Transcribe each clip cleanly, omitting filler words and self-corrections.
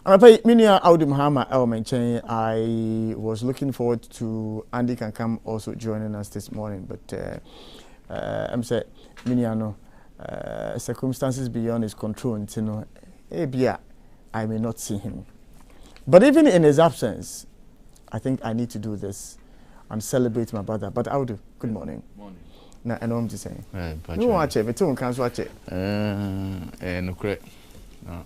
I pay Minia Audim Hama Elmenchen. I was looking forward to Andy Kankam also joining us this morning, but I'm saying Minia circumstances beyond his control, and you know, I may not see him. But even in his absence, I think I need to do this and celebrate my brother. But Audu, good morning. Morning. Na I know I'm just saying. No watch it, but you can't watch it. No correct. No.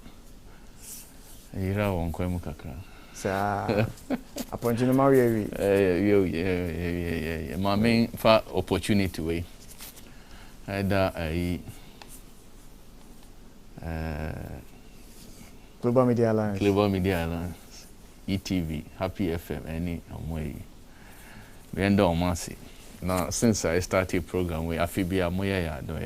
Ira won kwa mukakra. Sa appointing no marry. Yeah. My main for opportunity way. Either Global Media Alliance. ETV, Happy FM, any way. We end on mercy. Now, since I started program, we Afibia Moya do.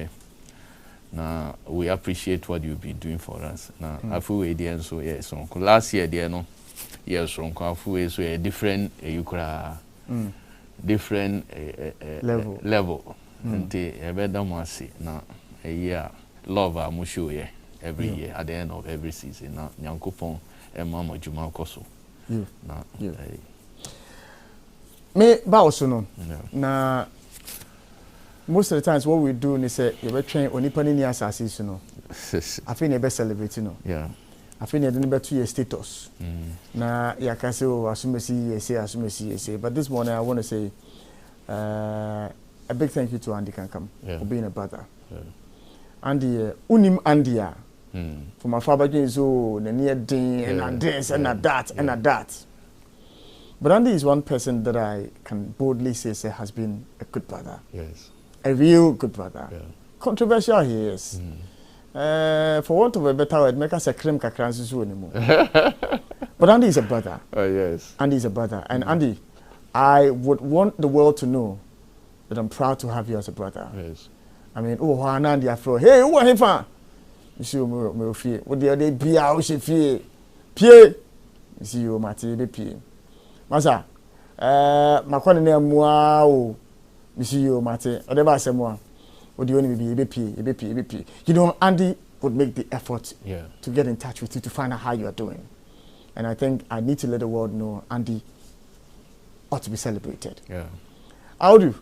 Now we appreciate what you've been doing for us. Now, I feel we did so yes. So last year, there no, yes, from Kafu so a different different level. And a better mercy. Now a year love our mushu every year at the end of every season. Now Nyankopon and Mama Juma Koso. Now me also no. Na most of the times what we do is say you train onipani ni asase no. I think you best celebrate no. Yeah. I think you don't better your status. Na ya kase o asumesi say. But this morning I want to say a big thank you to Andy Kankam for being a brother. Yeah. Andy unim Andia. For my father so the near day and this and that and that. But Andy is one person that I can boldly say has been a good brother. Yes. A real good brother. Yeah. Controversial he is. For want of a better word, make us a cream kakransu anymore. But Andy is a brother. Oh yes. Andy is a brother. And Andy, I would want the world to know that I'm proud to have you as a brother. Yes. I mean, Andy afro. Hey, who are here? You see, me fear. What the other be out she fear. Pie. You see, you Mati be pie. Masa, makwane ne mua o. Misi yo mate. Odeba semwa. What do you want to be pie. You know, Andy would make the effort to get in touch with you to find out how you are doing. And I think I need to let the world know Andy ought to be celebrated. Yeah. How do?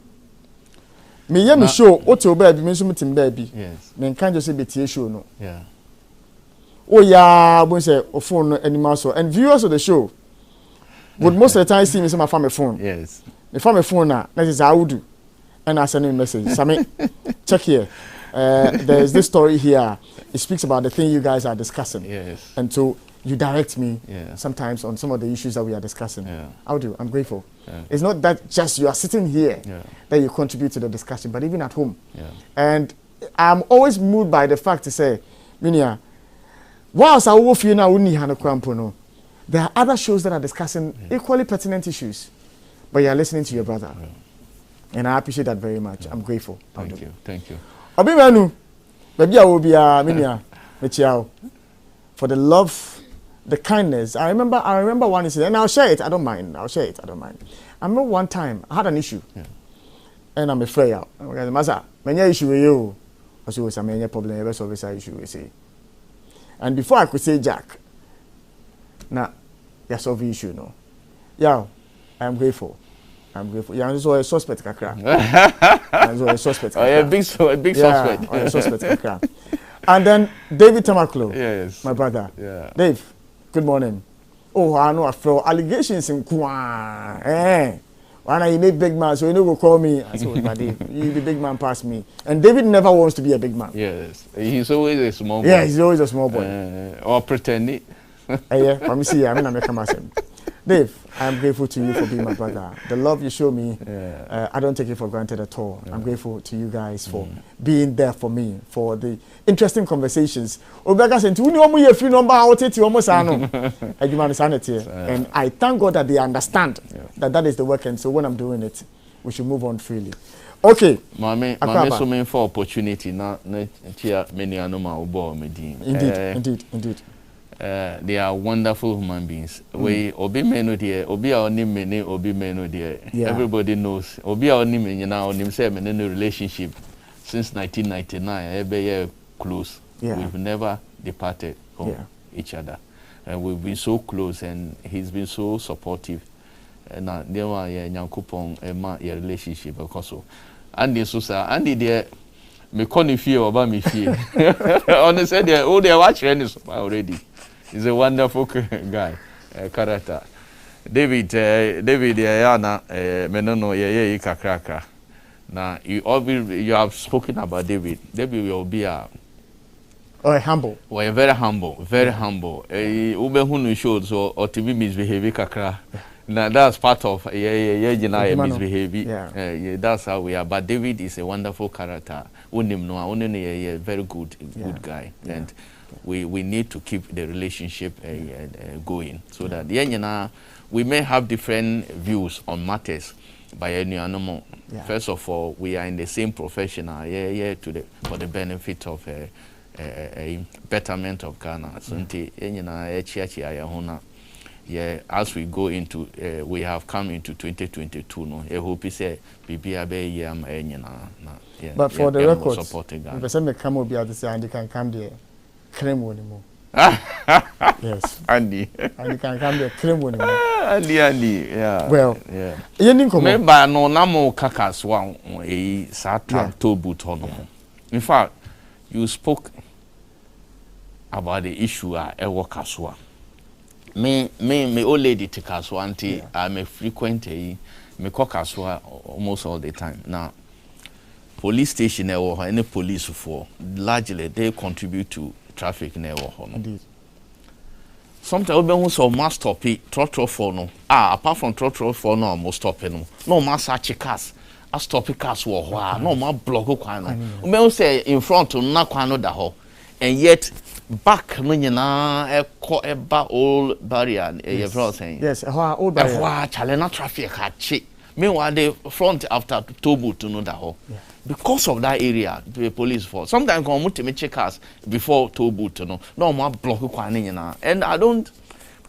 Me me show auto baby me so meeting baby. Yes. Me can just say be show no. Yeah. Oh yeah, we say o phone animal so and viewers of the show would most of the time see me say my family phone. Yes. The family phone na that is how do. And I send a message. Sami, check here. There's this story here. It speaks about the thing you guys are discussing. Yes. And so you direct me sometimes on some of the issues that we are discussing. Yeah. How do? I'm grateful. Yeah. It's not that just you are sitting here that you contribute to the discussion, but even at home. Yeah. And I'm always moved by the fact to say, Minia, whilst I will feel now there are other shows that are discussing equally pertinent issues, but you are listening to your brother. Yeah. And I appreciate that very much. I'm grateful. Thank you. Obimanu, baby, I will be Minia, for the love, the kindness. I remember one incident, and I'll share it. I don't mind. I remember one time I had an issue, and I'm afraid. Masa, many issue with you. I said, "I'm many problem. Ever solve this issue." We say, and before I could say Jack, now you solve the issue. No, yeah, I'm grateful. Yeah, I'm so a suspect, kakra. A big suspect. A suspect, kakra. And then David Tamaklo, yes, my brother. Yeah. Dave, good morning. Oh, I know I throw allegations in Kwan. When I make big man, so you know go call me. I said, but Dave, you the big man past me. And David never wants to be a big man. Yes, he's always a small boy. Yeah, he's always a small boy. Or pretending. Yeah, let me see. I'm Dave, I am grateful to you for being my brother. The love you show me, I don't take it for granted at all. I'm grateful to you guys for being there for me, for the interesting conversations. And I thank God that they understand that is the work. And so when I'm doing it, we should move on freely. Okay. Mame so mean for opportunity na tia many anoma obo medin. Indeed. They are wonderful human beings. We obi meno there, obi a oni mene, obi meno there. Everybody knows. Obi a oni mene na oni say mene no relationship since 1999. Ebe close. We've never departed from each other. and we've been so close, and he's been so supportive. And there were Nyankopon and your relationship because so. Andy Susa, Andy dear, me can't fear about me fear. Honestly, they watch any already. He's a wonderful guy, character. David, Yana, Menono, ye kakraka. Now you have spoken about David. David will be a humble. Well, very humble, very humble. Ube hunu showed so or to be misbehaving kakra. Now that's part of misbehaving. Yeah, that's how we are. But David is a wonderful character. A very good guy, and we need to keep the relationship going so that we may have different views on matters. By any animal, first of all, we are in the same profession. For the benefit of a betterment of Ghana. So, as we go into, we have come into 2022. No, I hope it's a but for the record, if some come will be at the same, Andy can come there, claim anymore. Yes, Andy can come there, claim anymore. Andy, yeah. Well, yeah. Remember, no namo kakas one a satan to boot on. In fact, you spoke about the issue at Ewo Kaswa. Me old lady to Kaswa, auntie. I'm a frequent me call Kaswa almost all the time. Now, police station or any police for largely they contribute to traffic in Ewo. Indeed. Sometimes we also must stop it. Trotro for no. Apart from trotro for no, must stop it no. No must search cars. I stop it cars war. No more block kwano. We also say in front to na kwano da ho. And yet back no nyina eba old barrier. You're saying. Yes, old barrier. Challenge traffic hatch. Meanwhile the front after Tobu to know that ho. Because of that area, the police force. Sometimes come to me check us before Tobu to know. No more block kwano. And I don't.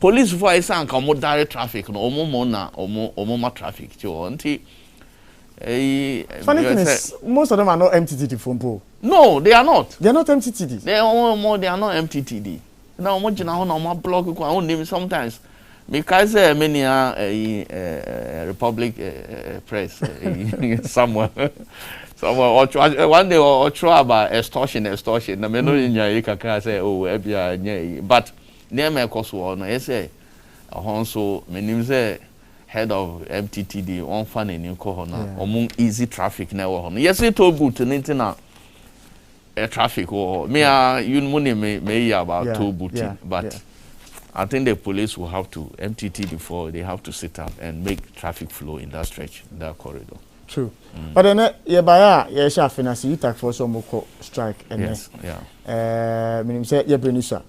Police force and come direct traffic. No more traffic. Funny thing is, most of them are not MTTD phone pool. No, they are not. They are not MTTD. They are not MTTD. Now, much now, no more block kwano. Sometimes. Because many are Republic press somewhere. One day or try about extortion. The men in Yaka say, oh, but near my course one, I say, also, my name is head of MTTD, one fan in New Corona, among easy traffic now. Yes, it told boot and internet traffic or me, you money may about two booting, but. I think the police will have to MTT before they have to sit up and make traffic flow in that stretch, in that corridor. True. But then, you shall finance you for some strike. And yes, meaning say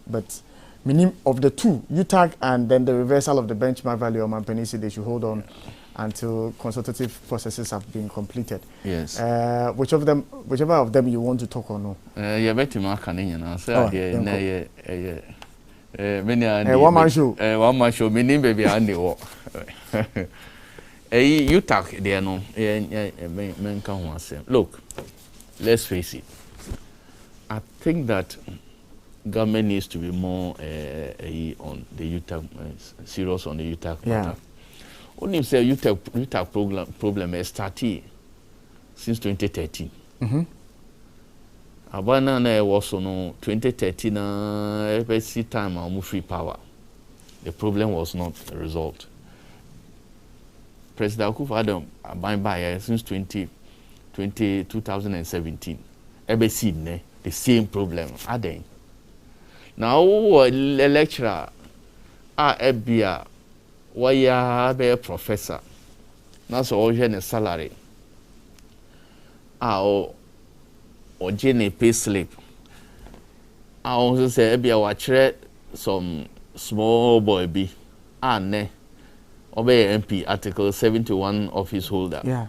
but meaning of the two, you tag and then the reversal of the benchmark value of Mampenisi, they should hold on until consultative processes have been completed. Yes. Whichever of them you want to talk or no. Yeah, better mark an one man show. Meaning baby Andy walk. You talk there no. Men can one say. Look, let's face it. I think that government needs to be more on the UTAC, serious on the UTAC matter. Only say UTAC problem has started since 2013. Abana na was no 2013 FSC time I'm free power. The problem was not resolved. President Akufo-Addo abide by since 2017. FSC the same problem. Aden. Now a lecturer ebia why be a professor. Now so all a salary. Or Jenny pay slip. I also say, I watch some small boy be ne obey MP Article 71 office holder. Yeah.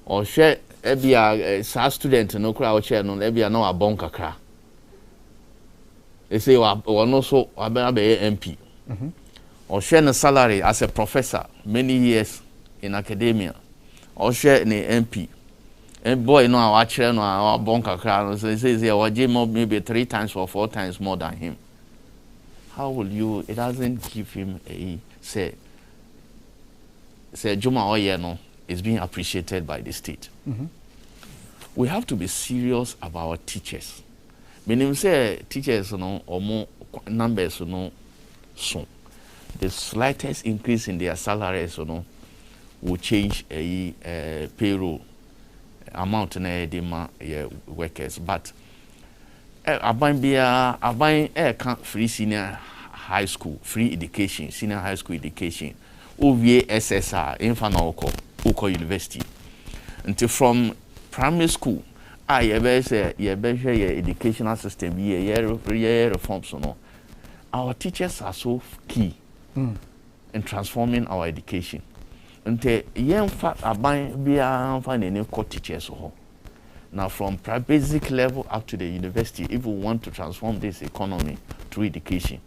Or share a student no crowd share no no a bonka cra. They say or no so be MP. Or share a salary as a professor many years in academia. Or share an MP. And boy, no, our children our bonka crowd says maybe 3 times or 4 times more than him. how will you? It doesn't give him a say Juma Oyeno is being appreciated by the state. We have to be serious about our teachers. Meaning say teachers or more numbers soon. The slightest increase in their salaries will change a payroll amount in the workers. But can't free senior high school, free education, senior high school education, OVA SSR, infant Oko University. Until from primary school, your educational system, reforms. Our teachers are so key in transforming our education. Until young fat are find any core teachers. Now, from basic level up to the university, if we want to transform this economy through education,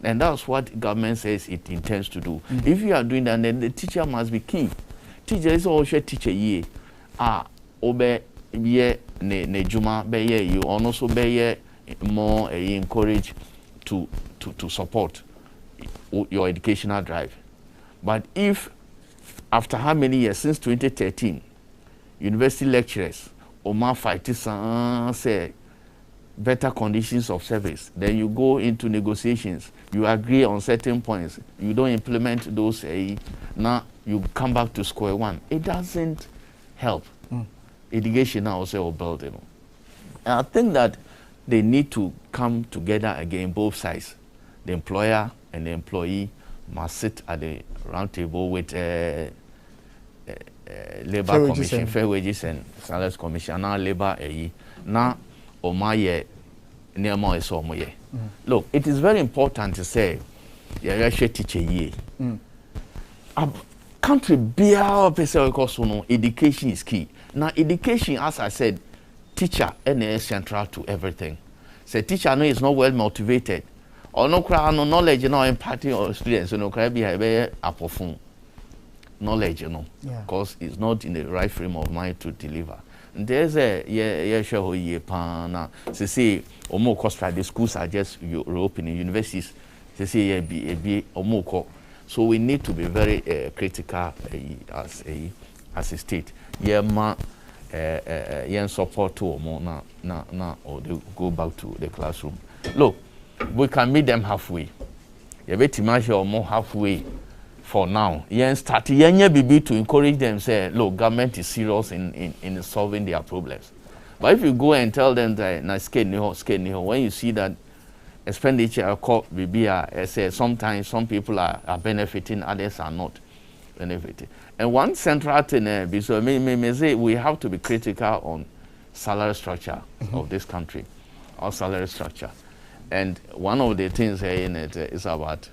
and that's what government says it intends to do. If you are doing that, then the teacher must be key. Teacher is also teacher ye. Obe ye ne juma be ye you also be ye more encourage to support your educational drive. But if after how many years since 2013, university lecturers fight say better conditions of service, then you go into negotiations, you agree on certain points, you don't implement those, now you come back to square one. It doesn't help. Education now also build, And I think that they need to come together again, both sides. The employer and the employee must sit at the round table with Labor Commission, Fair Wages and Salaries Commission, now Labor now Omaye Nemo is Omoye. Look, it is very important to say, teacher ye. Country be our education is key. Now, education, as I said, teacher is central to everything. So, teacher is not well motivated, or no knowledge, imparting or students, be a perform knowledge, because it's not in the right frame of mind to deliver. And there's to say, or more cost the schools are just opening, universities, to say, be or more. So we need to be very critical as a state. Support to or more now, or they go back to the classroom. Look, we can meet them halfway. You bet or more halfway for now. Start to encourage them. Say, look, government is serious in solving their problems. But if you go and tell them that when you see that expenditure sometimes some people are benefiting, others are not benefiting. And one central thing we have to be critical on salary structure of this country, our salary structure. And one of the things here in it is about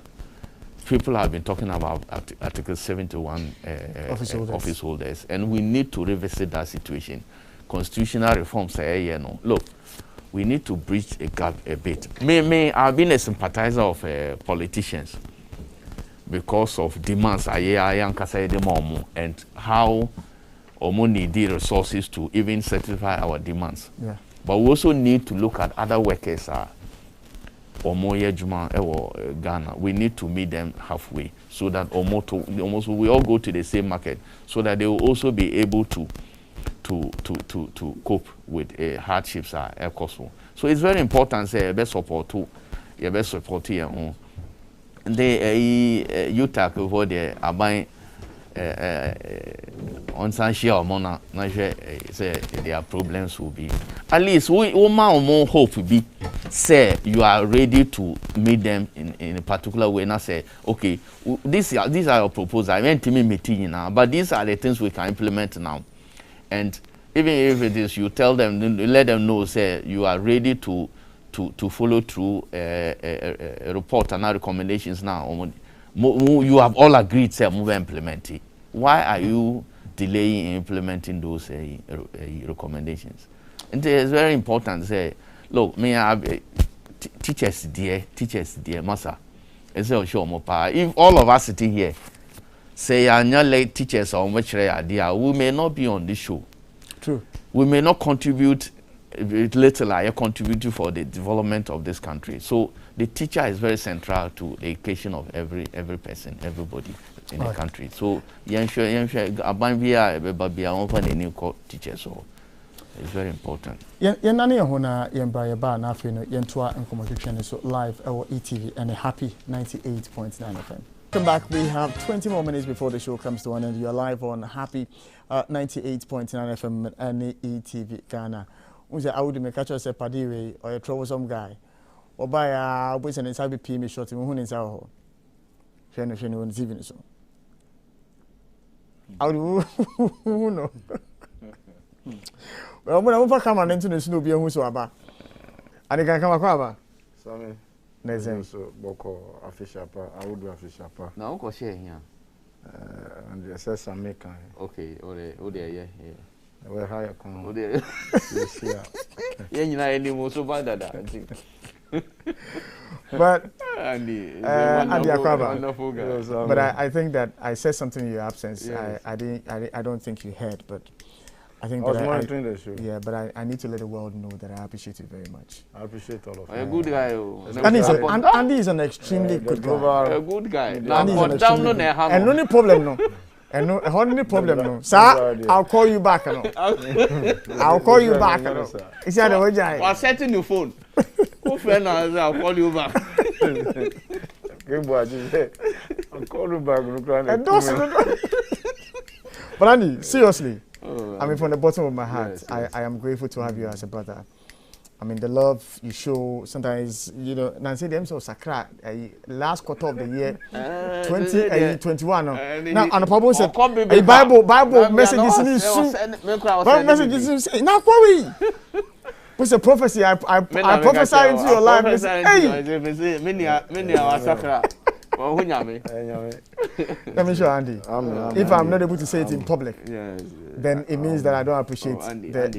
people have been talking about Article 71 office holders, and we need to revisit that situation. Constitutional reforms say, look, we need to bridge a gap a bit. I've been a sympathizer of politicians because of demands and how we need the resources to even satisfy our demands. Yeah. But we also need to look at other workers Ghana. We need to meet them halfway so that we all go to the same market, so that they will also be able to cope with hardships So it's very important say best support to best support here on the you talk over there about on some share mona say their problems will be at least we more hope be say you are ready to meet them in a particular way. Not say okay, these are your proposals. I went to me meeting now, but these are the things we can implement now. And even if it is, you tell them, let them know, say you are ready to follow through a report and our recommendations now. You have all agreed, say, move implement it. Why are you delaying in implementing those recommendations? And it's very important to say, look, me have teachers dear, massa. It's a show more power. If all of us sitting here say are not late teachers on which they are, we may not be on this show. True. We may not contribute little are contributing for the development of this country. So the teacher is very central to the education of every person, everybody in the country. So teacher, so it's very important. Nani hona yembra ba na afi no yentoa nkomotwetwe so live our ETV and a happy 98.9 FM. Welcome back. We have 20 more minutes before the show comes to an end. You are live on happy 98.9 FM and ETV Ghana. I would make a choice padiwe or a troublesome guy. Or by a boys and inside PM short in who is our Shane even so. I would know. Well, when I come on into the snow, be a musuaba. And it can come across. Sammy, so Boko official, I would do official. Now, go share here. And the assess some make. Okay, oh, yeah. We're higher. Oh, dear. Yeah, you know, any more so bad that I think. But Andy, wonderful guy. But I think that I said something in your absence. Yes. I don't think you heard, but I think I was monitoring the show. Yeah, but I need to let the world know that I appreciate you very much. I appreciate all of you. A good guy. Andy is an extremely good guy. A good guy. Andy is an extremely good guy. And no problem, no. And no, only problem, no. Sir, I'll call you back, no. I'll call you back, no. Is that the way I? I'm setting your phone. Go friend, I'll call you back. Good boy, I'll call you back. And those. But Andy, seriously. I mean, from the bottom of my heart, yes. I am grateful to have you as a brother. I mean, the love you show, sometimes, you know, Nancy, them so sakra, last quarter of the year, 2021. Now, and the problem said, a Bible messages in his soon. Bible messages in his now, Corey. What's a prophecy? I prophesy into your life. Hey! Many are sakra. Let me show Andy. If I'm not able to say it in public, then it means that I don't appreciate I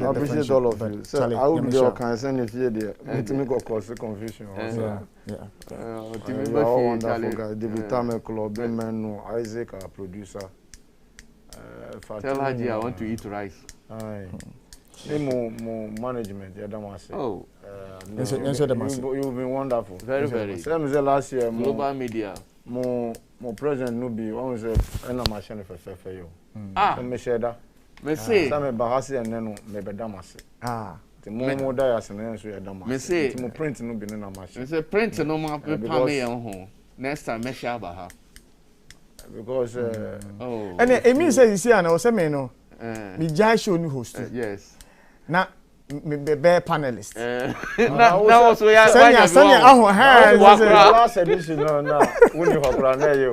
appreciate all of you. So I would be concerned if you're there. To make a cause confusion. Yeah. You are all wonderful guys. David Tameklo, Ben Manu, Isaac, our producer. Tell Haji I want to eat rice. More management, yeah, don't say. Oh, you've been wonderful. Very, very. Same as last year. Global media. More president no be. One was a machine for you. Me share that. Me say. Some bahasi and then me be damasi. The more dias and then so you damasi. Me say. More print no be na machine. Me say print no more paper me home. Next time me share baha. Because and it means say you see and I was saying no. Me jai show new host. Yes. Na me be panelist. Now also ya. Sanya last edition no when you hakura na you.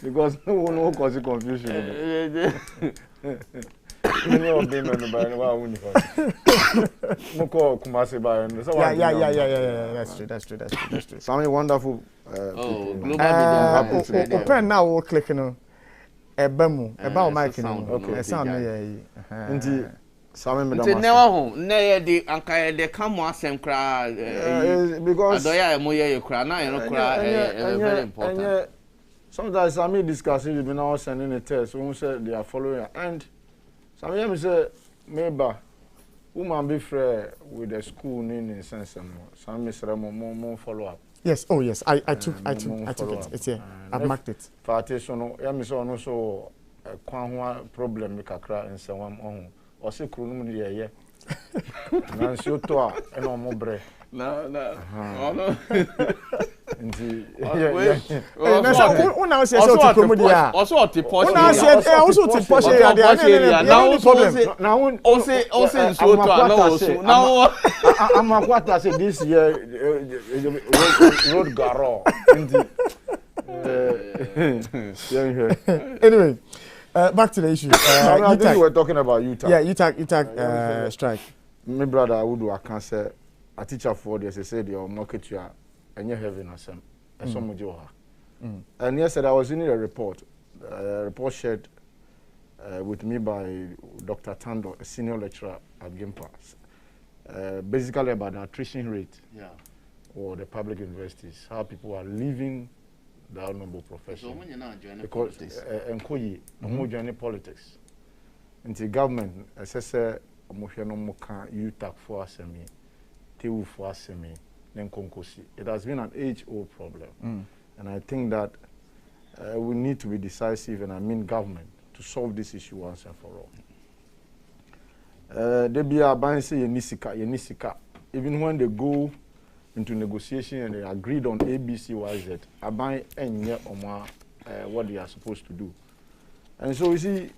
Because no cause confusion. No be no by wa woni for. Mo ko Kumasi by no. Yeah. That's true. Some wonderful global media. Open now we click no. Ebamu, eba mic no. Okay. Sound no Nti Same me da never home. Na the anka the come asem kra because adoya mo ye kra na you know kra very important. Sometimes Same discussing you be now sending a test who said they are following and Same say maybe woman be fair with the school in sense Same say more follow up. Yes, oh yes, I took it. It's here. I've marked it. Partition no me so no so kwan ho problem me kakra nsewam ohun o se kru no me ye na nsi oto a e no mo bre no nti na so una say so to kru dia also to push una say also to push dia now problem now also nsi oto a no also now amakwata say this year road garo nti anyway, back to the issue. I think we were talking about UTAG. Yeah, UTAG strike. My brother, I would do a cancer. A teacher for this, they said, your market you are, and you're having a some of you are. And yesterday, I was reading a report report shared with me by Dr. Tando, a senior lecturer at GIMPA, basically about the attrition rate or the public universities, how people are leaving the honorable profession. So when you're not joining politics, joining politics. Into government, says omohwe no moka UTAC for asemi tewu for asemi nenkonkosi. It has been an age-old problem. And I think that we need to be decisive, and I mean government, to solve this issue once and for all. They be a say yenisika. Even when they go into negotiation and they agreed on ABCYZ, aban enye oma what they are supposed to do. And so you see,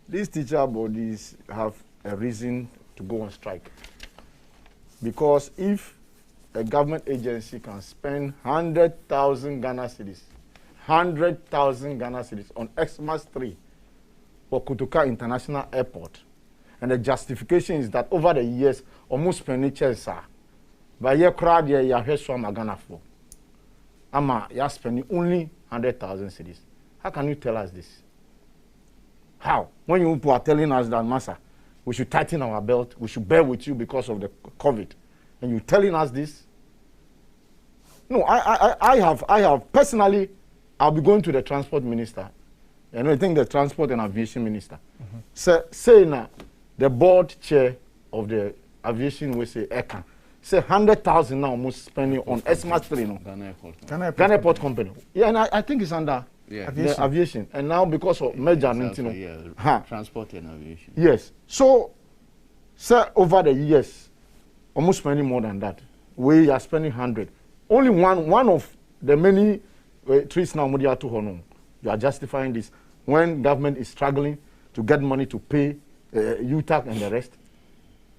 these teacher bodies have a reason to go on strike. Because if a government agency can spend 100,000 Ghana cedis, 100,000 Ghana cedis on Xmas 3 for Kotoka International Airport, and the justification is that over the years, almost expenditures are, by your crowd, you have some Ghana for. Ama, you are spending only 100,000 cedis. How can you tell us this? How? When you are telling us that, Massa, we should tighten our belt, we should bear with you because of the COVID, and you're telling us this? No, I have personally, I'll be going to the transport minister, and I think the transport and aviation minister. Say now, the board chair of the aviation will say, Eka, say 100,000 now almost spending on Xmas 3, no? Ghana Airport Company. Yeah, and I think it's under the aviation. And now because of merger, transport and aviation. Yes. So, sir, over the years, almost spending more than that. We are spending 100. Only one of the many trees now, you are justifying this when government is struggling to get money to pay UTAC and the rest,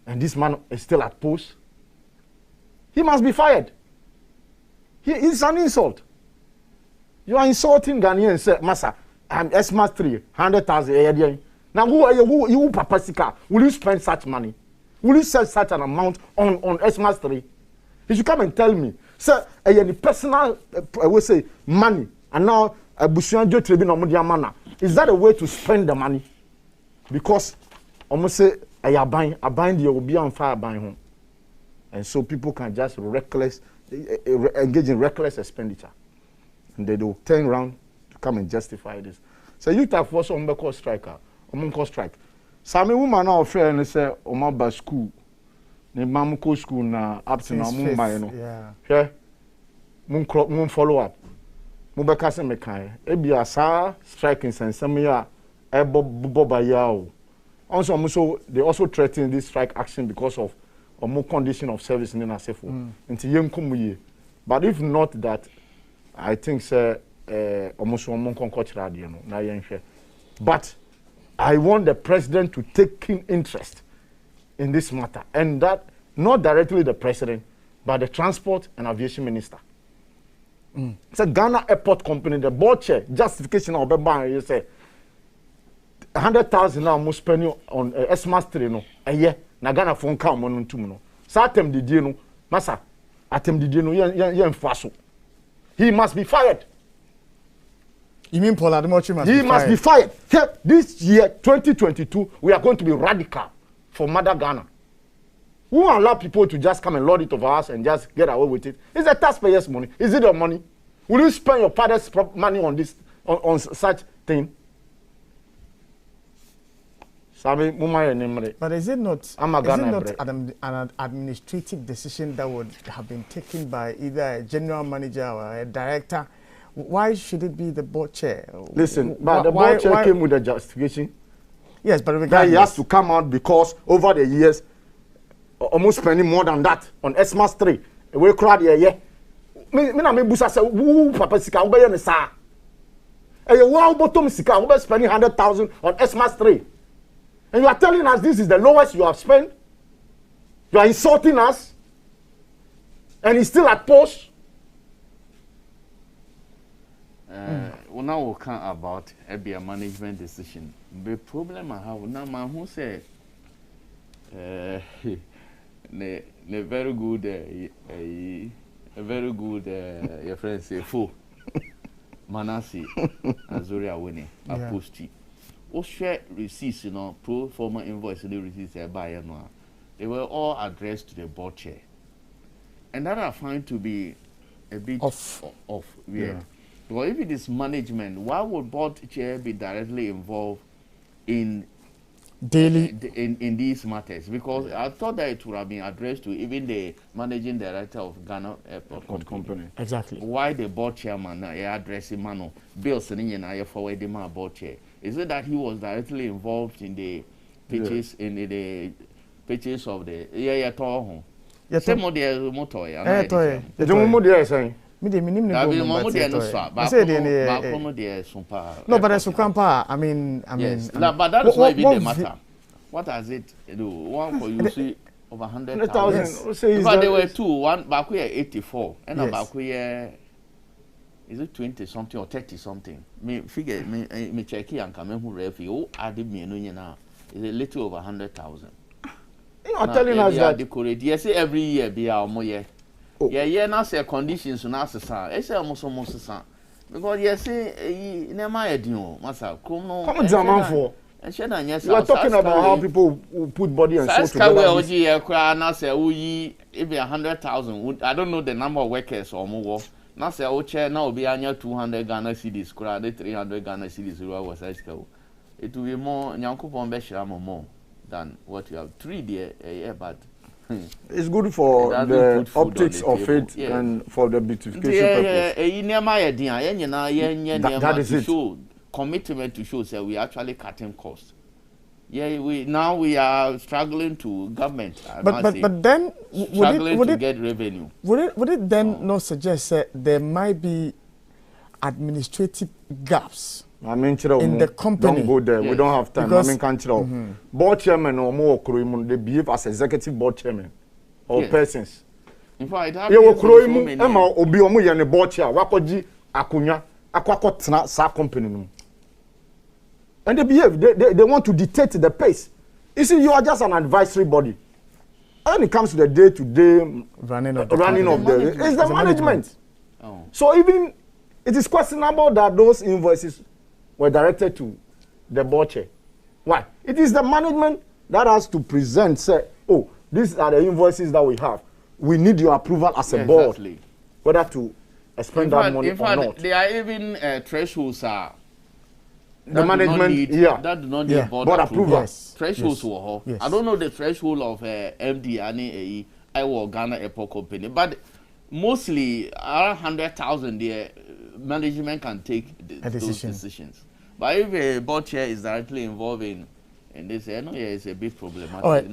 and this man is still at post. He must be fired. It's an insult. You are insulting Ghanaians. Say, Massa, I'm Xmas 3, 100,000. Now, who are you? Who Papa Sika? Will you spend such money? Will you sell such an amount on Xmas 3? You should come and tell me. Sir, any personal, I will say, money, and now is that a way to spend the money? Because almost say I buying the will be on fire buying home, and so people can just engage in reckless expenditure, and they will turn around to come and justify this. So you take for some call striker, strike. Some woman now friend say Omaba school. Ne mamuko school na absent na mu mai no hwe mun follow up mu be ka se me kan e bia sa striking sensem ya e boba ya o also they also threaten this strike action because of more condition of service in asefo nti yenkum ye. But if not that, I think say almost mon konkochra de no na yen hwe. But I want the president to take keen interest in this matter, and that not directly the president, but the transport and aviation minister. It's a Ghana Airport Company, the board chair, justification of the you say 100,000 now must spend on Xmas 3 no a year. Na Ghana phone come on to no. Satem the no, Massa, atem the no, yen faso. He must be fired. You mean Paul Ademochi must be fired. This year, 2022, we are going to be radical for Mother Ghana. We won't allow people to just come and lord it over us and just get away with it. It's the taxpayers' money. Is it your money? Will you spend your father's money on this, on such thing? But is it not an administrative decision that would have been taken by either a general manager or a director? Why should it be the board chair? Listen, but the board chair came with a justification. Yes, but he has to come out because over the years, almost spending more than that on Xmas 3. We crowd here. Me na me busa say who papa sika wo be ye sa. Wow bottom sika wo be spending 100,000 on Xmas 3. And you are telling us this is the lowest you have spent? You are insulting us? And he's still at post? Well, now we'll come about a management decision. The problem I have now, man, who say, a very good, your friend say, fool, Manasi, Azuria winning, a postie. What share receipts, you know, pro forma invoice, the receipts by they were all addressed to the board chair. And that I find to be a bit off weird. Yeah. Well, if it is management, why would board chair be directly involved in daily in these matters, because I thought that it would have been addressed to even the managing director of Ghana Airport Company. Exactly. Why the board chairman addressing Mano bills and forward the board chair? Is it that he was directly involved in the pitches in the pitches of the same motor me de minim no, but as Ukampa, I mean, yes, but that's not even the matter. What does it do? One for you see over 100,000. But there were two. One back here 84, and yes. Back here is it 20 something or 30 something? Me figure me check here and come who refi. Oh, I did me no now. Is a little over 100,000. You are telling us that decorate. Yes, every year be our more year. Yeah, now say conditions na sesa. E say almost sesa. Because yes, na my edin masa come no. Come German for. You are talking about how people will put body and soul together. Now say we if 100,000. I don't know the number of workers or more. Now say o chair now be anya 200 Ghana cedis, 300 Ghana cedis was it will be more nyankopon be shira more than what you have 3 there but it's good for the optics of it and for the beautification purpose. That is it. Show commitment to show that we actually cutting costs. Yeah, we are struggling to government. But then would it get revenue? Would it then not suggest that there might be administrative gaps? I mean, in the company. Don't go there. Yes. We don't have time. Because, I mean, can't board chairman or more they behave as executive board chairman or persons. In fact, you will grow him. Emma obi omu yene board chair. Wakoji akunya akwako tna sa company. And they behave. They want to dictate the pace. You see, you are just an advisory body. When it comes to the day-to-day running of the it's the management. Oh. So even it is questionable that those invoices were directed to the board chair. Why? It is the management that has to present, say, oh, these are the invoices that we have. We need your approval as a board, exactly. Whether to spend that money or not. There are even thresholds the management, that do not need board approval. Yes. Thresholds were yes. I don't know the threshold of MD and I Ghana Airport Company, but mostly around 100,000 there, management can take those decisions. But if a board chair is directly involved in this, it's a big problem. All right.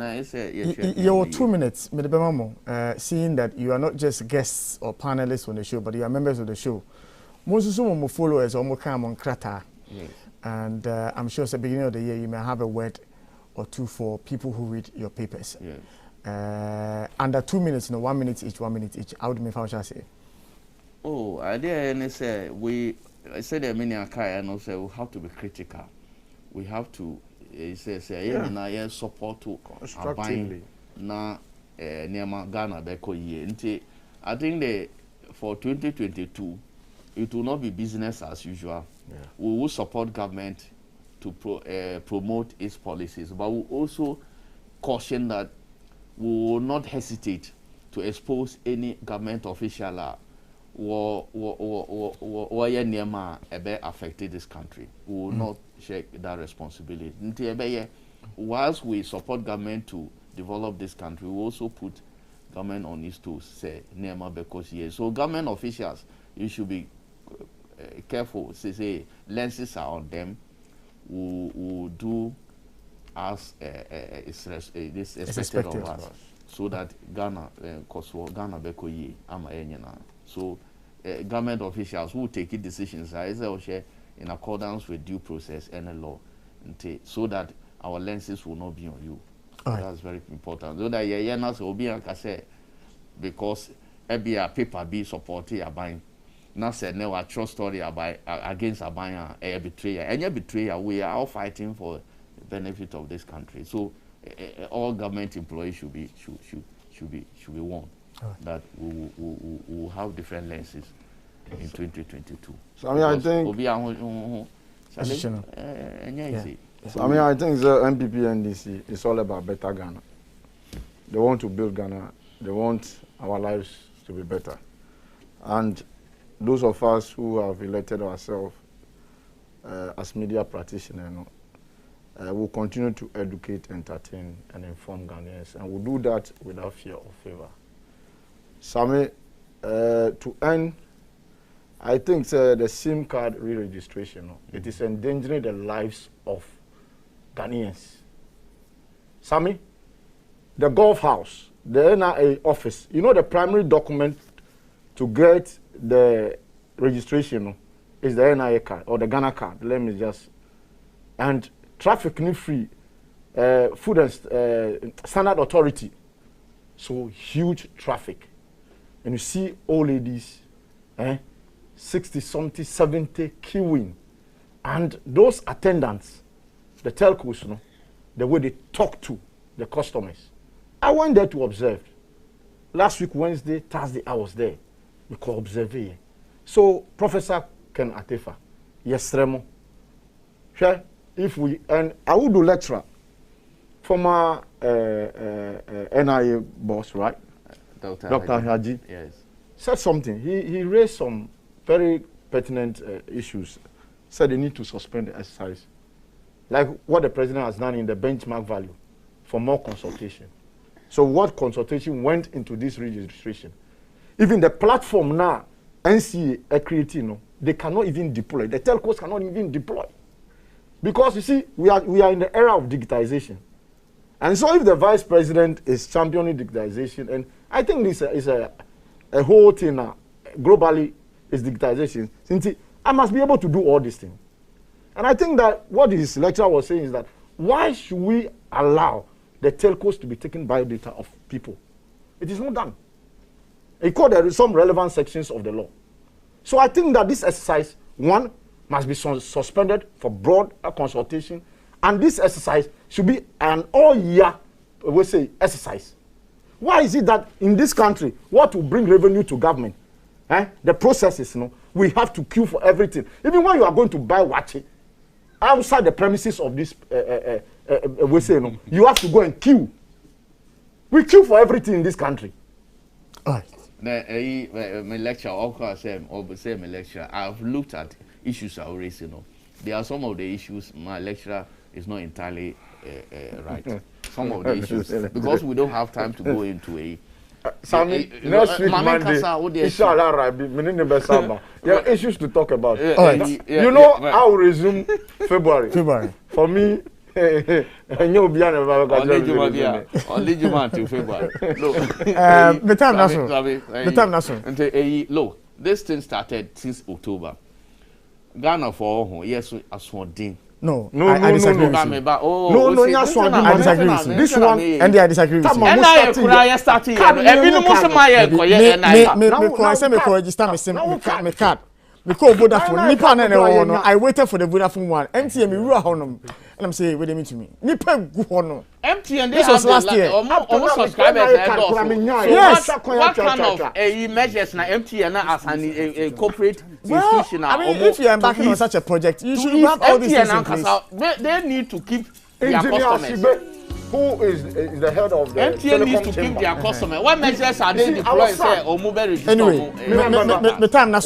Your 2 minutes, seeing that you are not just guests or panelists on the show, but you are members of the show. Most of them followers or come on Krata. Yes. And I'm sure at the beginning of the year you may have a word or two for people who read your papers. Yes. Under 2 minutes, 1 minute each, 1 minute each. How do you shall say? Oh, I didn't say I said that many are and also we have to be critical. We have to say support to constructively na near Ghana beko year. I think for 2022 it will not be business as usual. Yeah. We will support government to promote its policies, but we also caution that we will not hesitate to expose any government official affected this country. We will not shake that responsibility. Whilst we support government to develop this country, we also put government on its toes. Say because so government officials, you should be careful. Say lenses are on them. We do as this expected of us, so that Ghana Ghana beko ye ama enyana. So government officials who take decisions in accordance with due process and the law, so that our lenses will not be on you. Right. That's very important. So that because every paper be supported a buying. Now said no, a true story about against a buyer, a betrayer, and a betrayer. We are all fighting for the benefit of this country. So all government employees should be warned. That we will have different lenses in 2022. So I mean, I think. So, I mean, I think the MPP and NDC is all about better Ghana. They want to build Ghana. They want our lives to be better. And those of us who have elected ourselves as media practitioners, we'll continue to educate, entertain, and inform Ghanaians, and we'll do that without fear or favor. Sammy, to end, I think the SIM card re-registration, it is endangering the lives of Ghanaians. Sammy, the Gulf House, the NIA office, you know the primary document to get the registration is the NIA card or the Ghana card. Let me just, and traffic free, food and standard authority. So huge traffic. And you see old ladies, 60, something, 70 queuing. And those attendants, the telcos, the way they talk to the customers. I went there to observe. Last week, Wednesday, Thursday, I was there. We could observe here. So, Professor Ken Atefa, yes, Remo. If we, and I would do lecturer, former NIA boss, right? Dr. Haji. Yes. Said something. He raised some very pertinent issues. Said they need to suspend the exercise. Like what the president has done in the benchmark value for more consultation. So what consultation went into this registration? Even the platform now, NCA creating, they cannot even deploy. The telcos cannot even deploy. Because you see, we are in the era of digitization. And so if the vice president is championing digitization, and I think this is a whole thing now, globally is digitization. Since I must be able to do all these things. And I think that what his lecturer was saying is that why should we allow the telcos to be taking biodata of people? It is not done. He called there some relevant sections of the law. So I think that this exercise, one, must be suspended for broad consultation, and this exercise should be an all-year, we say, exercise. Why is it that in this country, what will bring revenue to government, the processes, we have to queue for everything. Even when you are going to buy watch outside the premises of this, we say, you have to go and queue. We queue for everything in this country. All right. My lecture, my lecture, I've looked at issues I raised, There are some of the issues my lecturer is not entirely right. Some of the issues, because we don't have time to go into a... Sammy, next week Monday, inshallah, there are issues to talk about. You know, I will resume February. For me, and you'll be on to February. Look, this thing started since October. Ghana for yes, as one thing. No, I disagree with you. I disagree with you. This one, and I disagree with you. And I started. I waited for the Vodafone one. MTN me rule honum. And I'm saying, what do you mean to me? Nipa guhono. MTN this was last year. Almost subscribers. Yes. What kind of measures na MTN as a corporate institution? I mean, if you are embarking on such a project, you should have all these things in place. They need to keep their customers. Who is the head of the MTN needs to keep their customers. What measures are they deploying? Anyway, the time now.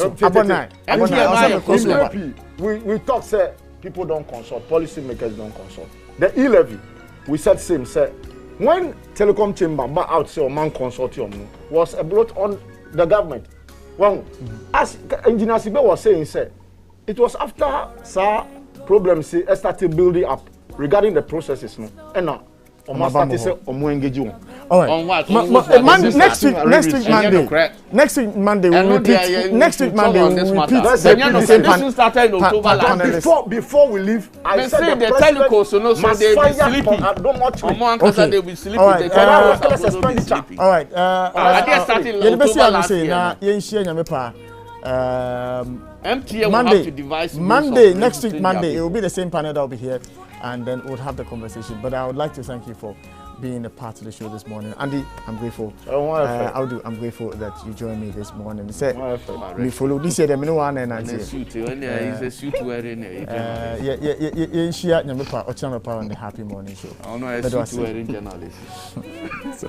We talk, say people don't consult, policymakers don't consult. The E-levy, we said same, say when telecom chamber back out say man consortium was a bloat on the government. Well, as Engineer Sibe was saying, say it was after problems started building up regarding the processes, and now. All right. Next week Monday. Next week Monday we repeat. Next week Monday we repeat. Started in October. Before we leave, I said the telecos, so they be sleeping. They will be sleeping. All right. I did start in October last year. Monday, next week Monday, it will be the same panel that will be here, and then we'll have the conversation. But I would like to thank you for being a part of the show this morning. Andy, I'm grateful. I'm grateful that you joined me this morning. We follow this year, the minute one and I say, he's a suit wearing. On the Happy Morning Show. Oh no, a suit wearing journalist. So